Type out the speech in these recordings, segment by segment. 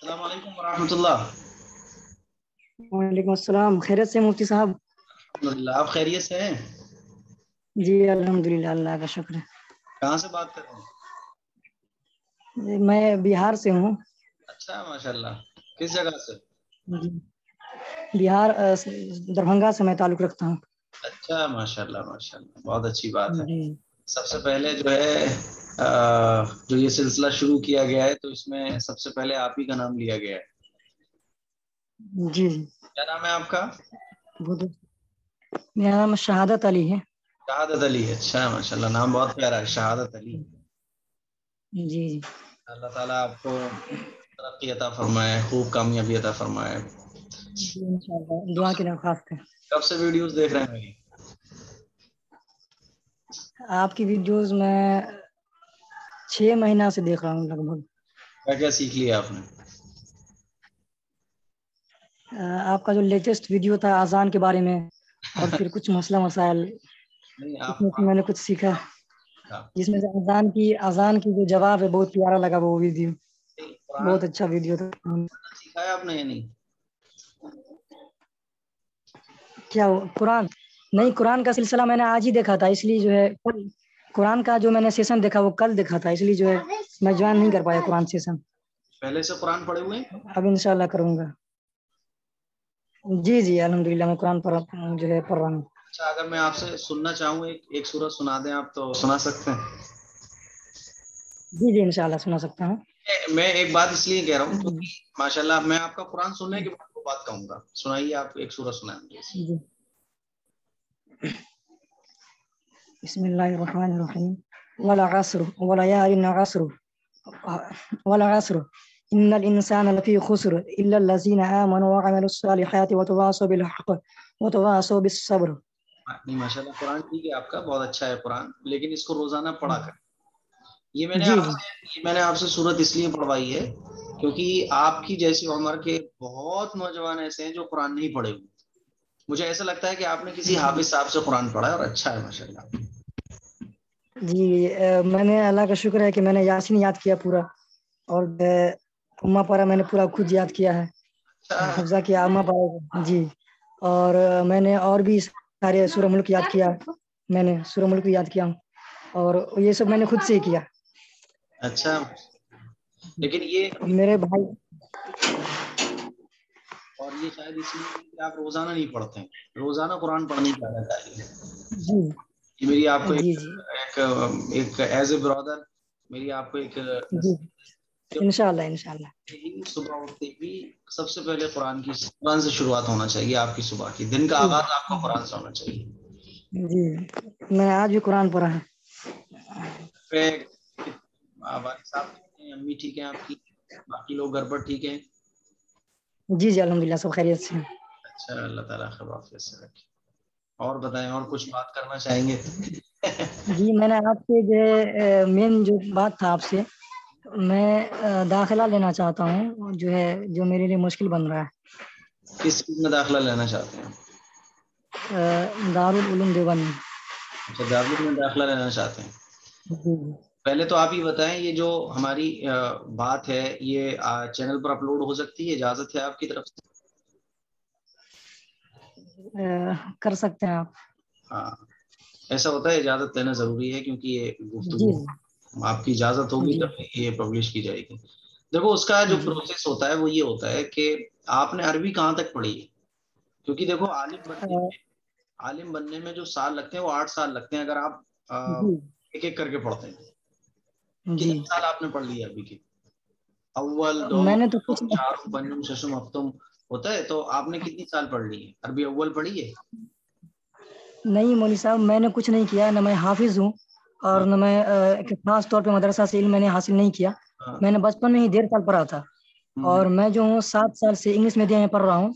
السلام علیکم ورحمۃ اللہ۔ وعلیکم السلام، خیریت سے مفتی صاحب؟ الحمدللہ، آپ خیریت سے ہیں؟ جی الحمدللہ، اللہ کا شکر ہے۔ کہاں سے بات کر رہے ہیں؟ میں بہار سے ہوں۔ اچھا، ماشاء اللہ، کس جگہ سے؟ جی بہار، دربھنگا سے میں تعلق رکھتا ہوں۔ اچھا، ماشاء اللہ ماشاء اللہ، بہت اچھی بات ہے۔ جی سب سے پہلے جو ہے جو یہ سلسلہ شروع کیا گیا ہے تو اس میں سب سے پہلے آپ ہی کا نام لیا گیا ہے۔ جی کیا نام ہے آپ کا؟ میرا نام شہادت علی ہے۔ شہادت علی، اچھا ماشاء اللہ، نام بہت پیارا ہے، شہادت علی۔ جی اللہ تعالیٰ آپ کو ترقی عطا فرمائے، خوب کامیابی عطا فرمائے۔ جی انشاءاللہ، دعا کی درخواست ہے۔ کب سے ویڈیوز دیکھ رہے ہیں میری؟ آپ کی ویڈیوز میں 6 مہینہ سے دیکھ رہا ہوں لگ بھگ۔ کیا کیا سیکھ لیا آپ نے؟ آپ کا جو لیٹسٹ ویڈیو تھا اذان کے بارے میں، اور پھر کچھ مسئلہ مسائل، نہیں، اس میں سے میں نے کچھ سیکھا، جس میں سے اذان کی جو جواب ہے بہت پیارا لگا وہ ویڈیو، بہت اچھا ویڈیو تھا۔ سیکھا ہے آپ نے یا نہیں؟ کیا قرآن؟ نہیں، قرآن کا سلسلہ میں نے آج ہی دیکھا تھا، اس لیے جو ہے قرآن کا جو میں نے سیشن دیکھا وہ کل دیکھا تھا، اس لیے جو ہے میں جوائن نہیں کر پایا قرآن سیشن۔ پہلے سے قرآن پڑھے ہوئے ہیں؟ اب انشاءاللہ کروں گا۔ جی الحمدللہ، میں قرآن جو ہے پڑھ رہا ہوں۔ اچھا، اگر میں آپ سے سننا چاہوں ایک سورت سنا دیں آپ تو سنا سکتے ہیں؟ جی انشاءاللہ سنا سکتا ہوں۔ میں ایک بات اس لیے کہہ رہا ہوں کیونکہ ماشاءاللہ میں آپ کا قرآن سننے کے بعد وہ بات کہوں گا، سنائیے آپ ایک سورت سنائیں گے۔ جی بسم اللہ الرحمن الرحیم۔ والعصر وليال عصر والعصر ان الانسان لفی خسر الا الذين امنوا وعملوا الصالحات وتواصوا بالحق وتواصوا بالصبر۔ نہیں، ماشاءاللہ قرآن ٹھیک ہے آپ کا، بہت اچھا ہے قرآن، لیکن اس کو روزانہ پڑھا کریں۔ یہ میں نے آپ سے سورت اس لیے پڑھوائی ہے کیونکہ آپ کی جیسی عمر کے بہت نوجوان ایسے ہیں جو قرآن نہیں پڑھے ہوئے۔ مجھے ایسا لگتا ہے کہ آپ نے کسی حافظ صاحب سے قرآن پڑھا ہے اور اچھا ہے ماشاءاللہ۔ جی میں نے اللہ کا شکر ہے کہ میں نے یاسین یاد کیا پورا، اور امہ پارا میں نے پورا خود یاد کیا ہے، حفظہ کیا امہ پارا۔ جی، اور میں نے اور بھی سارے سورہ ملک یاد کیا، میں نے سورہ ملک یاد کیا ہوں، اور یہ سب میں نے خود سے ہی کیا۔ اچھا، لیکن یہ میرے بھائی، اور یہ شاید اس لیے کہ آپ روزانہ نہیں پڑھتے ہیں، روزانہ قرآن پڑھنے کی عادت ہے۔ جی یہ میری آپ کو جی ایک ایز اے برادر میری آپ کو ایک جی انشاءاللہ صبح اٹھتے ہی سب سے پہلے قرآن سے شروعات ہونا چاہیے، آپ کی صبح کی دن کا آغاز آپ کو قرآن سے ہونا چاہیے۔ جی میں آج بھی قرآن پڑھا ہے۔ والد صاحب ٹھیک ہیں؟ امی ٹھیک ہیں آپ کی؟ باقی لوگ گھر پر ٹھیک ہیں؟ جی الحمدللہ سب خیریت سے ہیں۔ اچھا، اللہ تعالیٰ خیر عافیت سے رکھے۔ اور بتائیں، اور کچھ بات کرنا چاہیں گے؟ جی میں نے آپ سے جو مین جو بات تھا آپ سے، میں داخلہ لینا چاہتا ہوں، جو میرے لیے مشکل بن رہا ہے۔ کس چیز میں داخلہ لینا چاہتے ہیں؟ دارالعلوم دیوبند میں۔ اچھا، دارالعلوم میں داخلہ لینا چاہتے ہیں۔ پہلے تو آپ ہی بتائیں، یہ جو ہماری بات ہے یہ چینل پر اپلوڈ ہو سکتی ہے؟ اجازت ہے آپ کی طرف سے؟ کر سکتے ہیں آپ۔ ہاں، ایسا ہوتا ہے، اجازت لینا ضروری ہے کیونکہ یہ گفتگو آپ کی اجازت ہوگی تب یہ پبلش کی جائے گی۔ دیکھو، اس کا جو پروسیس ہوتا ہے وہ یہ ہوتا ہے کہ آپ نے عربی کہاں تک پڑھی ہے، کیونکہ دیکھو عالم بننے میں جو سال لگتے ہیں وہ 8 سال لگتے ہیں اگر آپ ایک ایک کر کے پڑھتے ہیں۔ کتنے سال آپ نے پڑھ لیا عربی کے؟ اول، دوم، چارم، پنجم، ششم، ہفتم ہوتا ہے، تو آپ نے کتنی سال پڑھ لی ہے عربی اول پڑھی ہے؟ نہیں مولوی صاحب، میں نے کچھ نہیں کیا، نہ میں حافظ ہوں اور نہ میں خاص طور پہ مدرسہ سے علم میں نے حاصل نہیں کیا۔ میں نے بچپن میں ہی 1.5 سال پڑھا تھا، اور میں جو ہوں 7 سال سے انگلش میڈیم میں پڑھ رہا ہوں،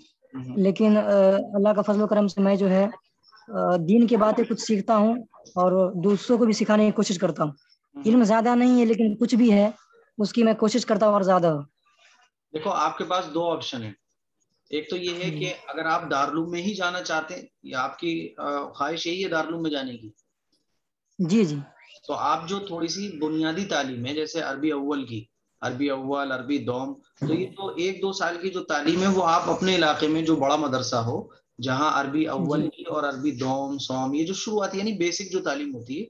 لیکن اللہ کا فضل و کرم سے میں جو ہے دین کی باتیں کچھ سیکھتا ہوں اور دوسروں کو بھی سکھانے کی کوشش کرتا ہوں۔ علم زیادہ نہیں ہے لیکن کچھ بھی ہے اس کی میں کوشش کرتا ہوں اور زیادہ ہو۔ دیکھو، آپ کے پاس 2 آپشن ہیں، ایک تو یہ ہے کہ اگر آپ دارالعلوم میں ہی جانا چاہتے ہیں یا آپ کی خواہش یہی ہے دارالعلوم میں جانے کی، جی تو آپ جو تھوڑی سی بنیادی تعلیم ہے جیسے عربی اول کی، عربی اول، عربی دوم. تو یہ تو 1-2 سال کی جو تعلیم ہے وہ آپ اپنے علاقے میں جو بڑا مدرسہ ہو جہاں عربی اول کی اور عربی دوم سوم یہ جو شروعاتی یعنی بیسک جو تعلیم ہوتی ہے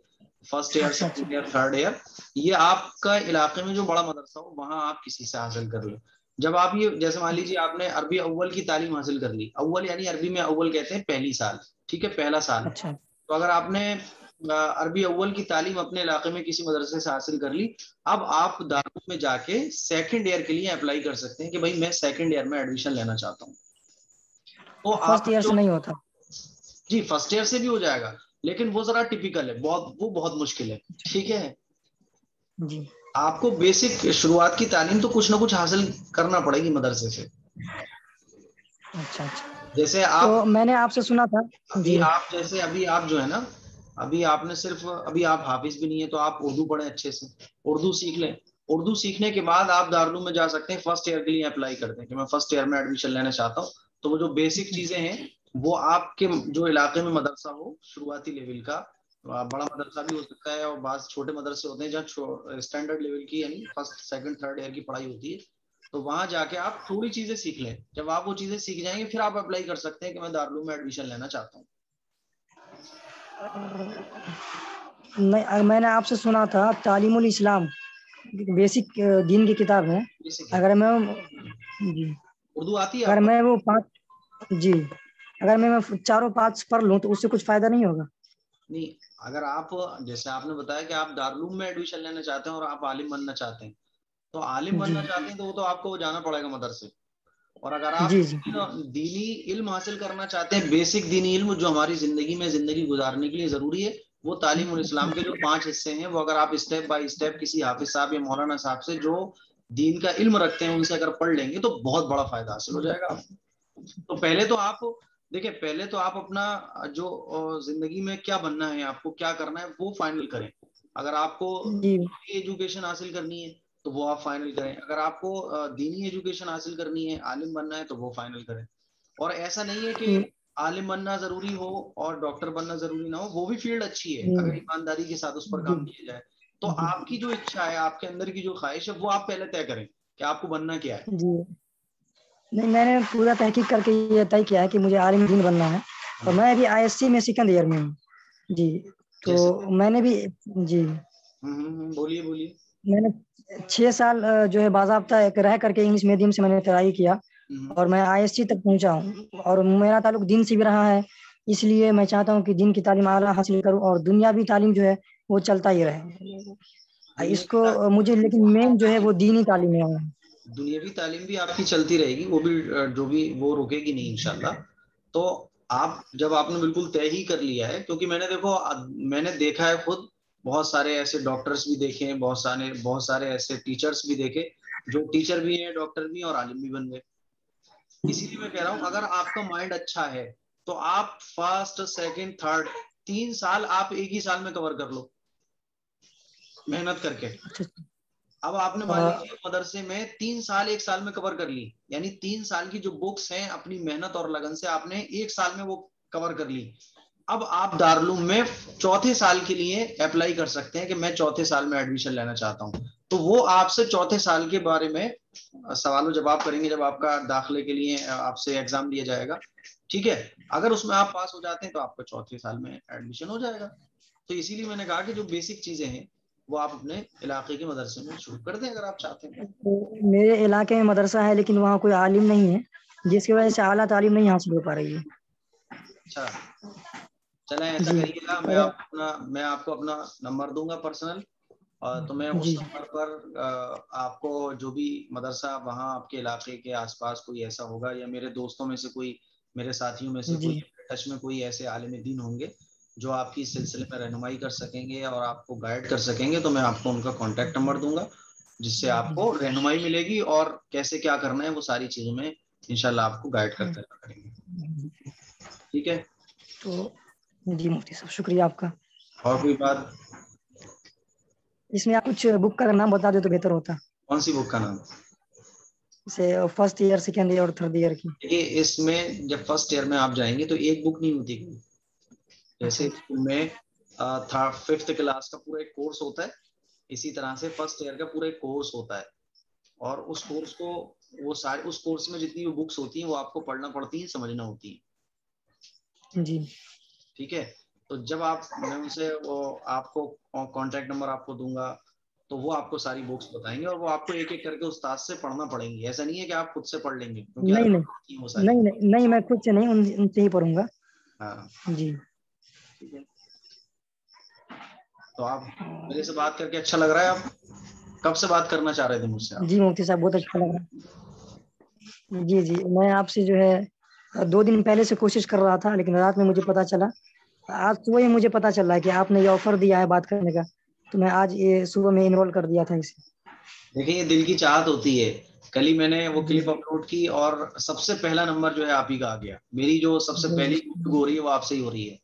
first year second year third year یہ آپ کا علاقے میں جو بڑا مدرسہ ہو وہاں آپ کسی سے حاصل کر لیں. جب آپ یہ جیسے مان لیجیے آپ نے عربی اول کی تعلیم حاصل کر لی, اول یعنی عربی میں اول کہتے ہیں پہلی سال, ٹھیک ہے, پہلا سال. تو اگر آپ نے عربی اول کی تعلیم اپنے علاقے میں کسی مدرسے سے حاصل کر لی, اب آپ دارالعلوم میں جا کے سیکنڈ ایئر کے لیے اپلائی کر سکتے ہیں کہ بھائی میں سیکنڈ ایئر میں ایڈمیشن لینا چاہتا ہوں. تو فرسٹ ایئر سے نہیں ہوتا؟ جی فرسٹ ایئر سے بھی ہو جائے گا لیکن وہ ذرا ٹپیکل ہے, وہ بہت مشکل ہے. ٹھیک ہے جی, آپ کو بیسک شروعات کی تعلیم تو کچھ نہ کچھ حاصل کرنا پڑے گی مدرسے سے. اچھا اچھا. جیسے آپ, تو میں نے آپ سے سنا تھا ابھی آپ جیسے ابھی آپ جو ہے نا, ابھی آپ نے صرف ابھی آپ حافظ بھی نہیں ہے تو آپ اردو پڑھیں اچھے سے, اردو سیکھ لیں. اردو سیکھنے کے بعد آپ دارالعلوم میں جا سکتے ہیں, فرسٹ ایئر کے لیے اپلائی کرتے ہیں کہ میں فرسٹ ایئر میں ایڈمیشن لینا چاہتا ہوں. تو وہ جو بیسک چیزیں ہیں وہ آپ کے جو علاقے میں مدرسہ ہو شروعاتی لیول کا, بڑا مدرسہ بھی ہو سکتا ہے اور بعض چھوٹے مدرسے ہوتے ہیں جہاں اسٹینڈرڈ لیول کی یعنی فرسٹ سیکنڈ تھرڈ ایئر کی پڑھائی ہوتی ہے, تو وہاں جا کے آپ تھوڑی چیزیں سیکھ لیں. جب آپ وہ چیزیں سیکھ جائیں گے پھر آپ اپلائی کر سکتے ہیں کہ میں دارالعلوم میں ایڈمیشن لینا چاہتا ہوں. نہیں, میں نے آپ سے سنا تھا تعلیم الاسلام بیسک دین کی کتاب ہے, اگر میں جی اردو آتی ہے اگر آپ میں وہ 5 جی اگر میں 4-5 پڑھ لوں تو اس سے کچھ فائدہ نہیں ہوگا؟ نہیں, اگر آپ جیسے آپ نے بتایا کہ آپ دارالعلوم میں ایڈمیشن لینا چاہتے ہیں اور آپ عالم بننا چاہتے ہیں, تو عالم بننا چاہتے ہیں تو وہ تو آپ کو جانا پڑے گا مدرسے. اور اگر آپ دینی علم حاصل کرنا چاہتے ہیں, بیسک دینی علم جو ہماری زندگی میں زندگی گزارنے کے لیے ضروری ہے, وہ تعلیم الاسلام کے جو 5 حصے ہیں وہ اگر آپ اسٹیپ بائی اسٹیپ کسی حافظ صاحب یا مولانا صاحب سے جو دین کا علم رکھتے ہیں ان سے اگر پڑھ لیں گے تو بہت بڑا فائدہ حاصل ہو جائے گا. تو پہلے تو آپ دیکھیں, پہلے تو آپ اپنا جو زندگی میں کیا بننا ہے, آپ کو کیا کرنا ہے وہ فائنل کریں. اگر آپ کو ایجوکیشن حاصل کرنی ہے تو وہ آپ فائنل کریں, اگر آپ کو دینی ایجوکیشن حاصل کرنی ہے, عالم بننا ہے تو وہ فائنل کریں. اور ایسا نہیں ہے کہ عالم بننا ضروری ہو اور ڈاکٹر بننا ضروری نہ ہو, وہ بھی فیلڈ اچھی ہے اگر ایمانداری کے ساتھ اس پر کام کیا جائے. تو آپ کی جو اچھا ہے, آپ کے اندر کی جو خواہش ہے وہ آپ پہلے طے کریں کہ آپ کو بننا کیا ہے. جی نہیں, میں نے پورا تحقیق کر کے یہ طے کیا ہے کہ مجھے عالم دین بننا ہے, اور میں ابھی ISC میں سیکنڈ ایئر میں ہوں. جی تو میں نے بھی بولیے میں نے 6 سال جو ہے باضابطہ رہ کر کے انگلش میڈیم سے میں نے تیاری کیا اور میں ISC تک پہنچا ہوں, اور میرا تعلق دین سے بھی رہا ہے, اس لیے میں چاہتا ہوں کہ دین کی تعلیم اعلیٰ حاصل کروں اور دنیاوی تعلیم جو ہے وہ چلتا ہی رہے. اس کو مجھے لیکن مین جو ہے وہ دینی تعلیم ہے. دنیاوی تعلیم بھی آپ کی چلتی رہے گی, وہ بھی جو بھی وہ رکے گی نہیں انشاءاللہ. تو آپ جب آپ نے بالکل طے ہی کر لیا ہے, کیونکہ میں نے دیکھا ہے خود بہت سارے ایسے ڈاکٹرز بھی دیکھے ہیں, بہت سارے ایسے ٹیچرز بھی دیکھے جو ٹیچر بھی ہیں, ڈاکٹر بھی ہیں اور عالم بھی بن گئے. اسی لیے میں کہہ رہا ہوں اگر آپ کا مائنڈ اچھا ہے تو آپ فرسٹ سیکنڈ تھرڈ 3 سال آپ ایک ہی سال میں کور کر لو محنت کر کے. اب آپ نے مان لیجیے مدرسے میں 3 سال 1 سال میں کور کر لی, یعنی 3 سال کی جو بکس ہیں اپنی محنت اور لگن سے آپ نے 1 سال میں وہ کور کر لی. اب آپ دارالعلوم میں 4تھے سال کے لیے اپلائی کر سکتے ہیں کہ میں 4تھے سال میں ایڈمیشن لینا چاہتا ہوں. تو وہ آپ سے 4تھے سال کے بارے میں سوال و جواب کریں گے جب آپ کا داخلے کے لیے آپ سے ایگزام لیا جائے گا. ٹھیک ہے, اگر اس میں آپ پاس ہو جاتے ہیں تو آپ کا 4تھے سال میں ایڈمیشن ہو جائے گا. تو اسی لیے میں نے کہا کہ جو بیسک چیزیں ہیں وہ آپ اپنے علاقے کے مدرسے میں شروع کر دیں اگر آپ چاہتے ہیں. میرے علاقے میں مدرسہ ہے لیکن وہاں کوئی عالم نہیں ہے, جس کی وجہ سے اعلیٰ تعلیم نہیں حاصل ہو پا رہی ہے. اچھا چلیں ایسا کریے گا, میں آپ کو اپنا نمبر دوں گا پرسنل, تو میں اس نمبر پر آپ کو جو بھی مدرسہ وہاں آپ کے علاقے کے آس پاس کوئی ایسا ہوگا یا میرے دوستوں میں سے کوئی, میرے ساتھیوں میں سے کوئی ٹچ میں کوئی ایسے عالم دین ہوں گے جو آپ کی اس سلسلے میں رہنمائی کر سکیں گے اور آپ کو گائیڈ کر سکیں گے, تو میں آپ کو ان کا کانٹیکٹ نمبر دوں گا جس سے آپ کو رہنمائی ملے گی اور کیسے کیا کرنا ہے وہ ساری چیزوں میں انشاءاللہ آپ کو گائیڈ کرتے رہیں گے. ٹھیک ہے, تو جی مفتی صاحب شکریہ آپ کا. اور کوئی بات اس میں آپ کچھ بک کا نام بتا دیں تو بہتر ہوتا. کون سی بک کا نام؟ جیسے فرسٹ ایئر سیکنڈ ایئر اور تھرڈ ایئر کی. دیکھیے اس میں جب فرسٹ ایئر میں آپ جائیں گے تو ایک بک نہیں ہوتی, جیسے اسکول میں 5th کلاس کا پورا ایک کورس ہوتا ہے, اسی طرح سے فرسٹ ایئر کا پورا ایک کورس ہوتا ہے. اور اس کورس کو وہ سارے اس کورس میں جتنی بھی بکس ہوتی ہیں وہ آپ کو پڑھنا پڑتی ہیں, سمجھنا ہوتی ہیں. جی ٹھیک ہے. تو جب میں ان سے وہ آپ کو کانٹیکٹ نمبر آپ کو دوں گا تو وہ آپ کو ساری بکس بتائیں گے, اور وہ آپ کو ایک ایک کر کے استاد سے پڑھنا پڑیں گی. ایسا نہیں ہے کہ آپ خود سے پڑھ لیں گے, کیونکہ نہیں نہیں وہ ساری. نہیں میں خود سے نہیں, ان سے ہی پڑھوں گا. ہاں جی ٹھیک ہے. تو آپ میرے سے بات کر کے اچھا لگ رہا ہے. آپ کب سے بات کرنا چاہ رہے تھے مجھ سے؟ جی مفتی صاحب بہت اچھا لگ رہا ہے. جی میں آپ سے جو ہے 2 دن پہلے سے کوشش کر رہا تھا, لیکن رات میں مجھے پتا چلا, آج صبح ہی مجھے پتا چل رہا ہے کہ آپ نے یہ آفر دیا ہے بات کرنے کا, تو میں آج یہ صبح میں انرول کر دیا تھا اسے. دیکھیں یہ دل کی چاہت ہوتی ہے. کل ہی میں نے وہ کلپ اپلوڈ کی اور سب سے پہلا نمبر جو ہے آپ ہی کا آ گیا. میری جو سب سے پہلی گفتگو ہو رہی ہے وہ آپ سے ہی ہو رہی ہے.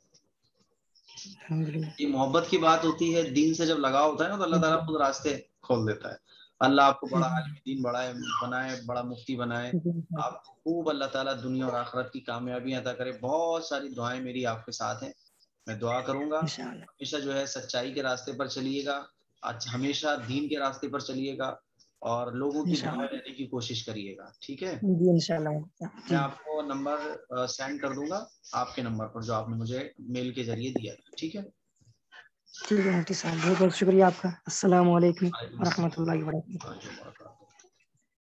یہ محبت کی بات ہوتی ہے, دین سے جب لگاؤ ہوتا ہے نا تو اللہ تعالیٰ خود راستے کھول دیتا ہے. اللہ آپ کو بڑا عالم دین بنائے, بڑا مفتی بنائے. آپ کو خوب اللہ تعالیٰ دنیا اور آخرت کی کامیابی عطا کرے. بہت ساری دعائیں میری آپ کے ساتھ ہیں. میں دعا کروں گا ہمیشہ جو ہے سچائی کے راستے پر چلیے گا, ہمیشہ دین کے راستے پر چلیے گا, اور لوگوں کی دعائیں لینے کی کوشش کریے گا. ٹھیک ہے. میں آپ کو نمبر سینڈ کر دوں گا آپ کے نمبر پر جو آپ نے مجھے میل کے ذریعے دیا تھا. ٹھیک ہے. ٹھیک ہے مفتی صاحب, بہت بہت شکریہ آپ کا. السلام علیکم ورحمۃ اللہ وبرکاتہ.